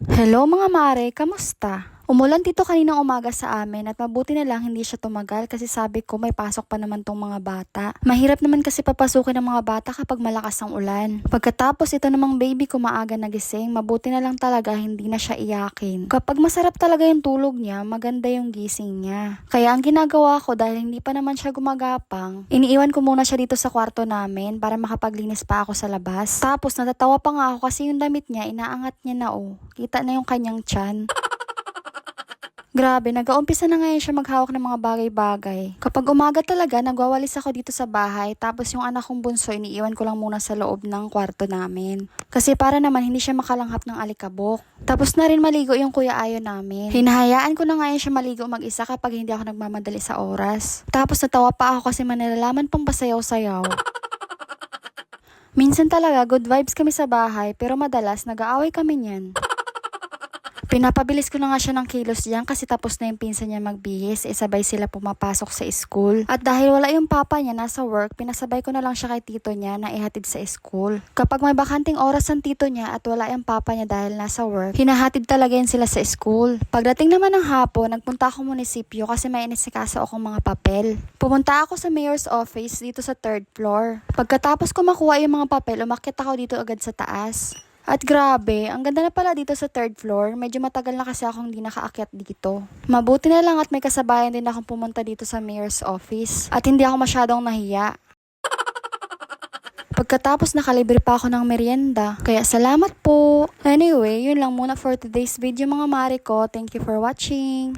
Hello mga mare, kamusta? Umulan dito kaninang umaga sa amin at mabuti na lang hindi siya tumagal kasi sabi ko may pasok pa naman tong mga bata. Mahirap naman kasi papasukin ng mga bata kapag malakas ang ulan. Pagkatapos ito namang baby ko maaga nagising, mabuti na lang talaga hindi na siya iyakin. Kapag masarap talaga yung tulog niya, maganda yung gising niya. Kaya ang ginagawa ko dahil hindi pa naman siya gumagapang, iniiwan ko muna siya dito sa kwarto namin para makapaglinis pa ako sa labas. Tapos natatawa pa nga ako kasi yung damit niya inaangat niya na Kita na yung kanyang tiyan. Grabe, nag-aumpisa na ngayon siya maghawak ng mga bagay-bagay. Kapag umaga talaga, nagwawalis ako dito sa bahay, tapos yung anak kong bunso, iniiwan ko lang muna sa loob ng kwarto namin. Kasi para naman hindi siya makalanghap ng alikabok. Tapos na rin maligo yung kuya Ayo namin. Hinahayaan ko na ngayon siya maligo mag-isa kapag hindi ako nagmamadali sa oras. Tapos natawa pa ako kasi manilalaman pang pasayaw-sayaw. Minsan talaga, good vibes kami sa bahay, pero madalas nag-aaway kami niyan. Pinapabilis ko na nga siya ng kilos diyan kasi tapos na yung pinsan niya magbihis, sabay sila pumapasok sa school. At dahil wala yung papa niya nasa work, pinasabay ko na lang siya kay tito niya na ihatid sa school. Kapag may bakanting oras ang tito niya at wala yung papa niya dahil nasa work, hinahatid talaga yan sila sa school. Pagdating naman ng hapon, nagpunta ako munisipyo kasi may inisikaso akong mga papel. Pumunta ako sa mayor's office dito sa 3rd floor. Pagkatapos ko makuha yung mga papel, umakyat ako dito agad sa taas. At grabe, ang ganda na pala dito sa 3rd floor. Medyo matagal na kasi akong hindi nakaakyat dito. Mabuti na lang at may kasabayan din akong pumunta dito sa mayor's office. At hindi ako masyadong nahiya. Pagkatapos nakalibre pa ako ng merienda. Kaya salamat po. Anyway, yun lang muna for today's video mga mare ko. Thank you for watching.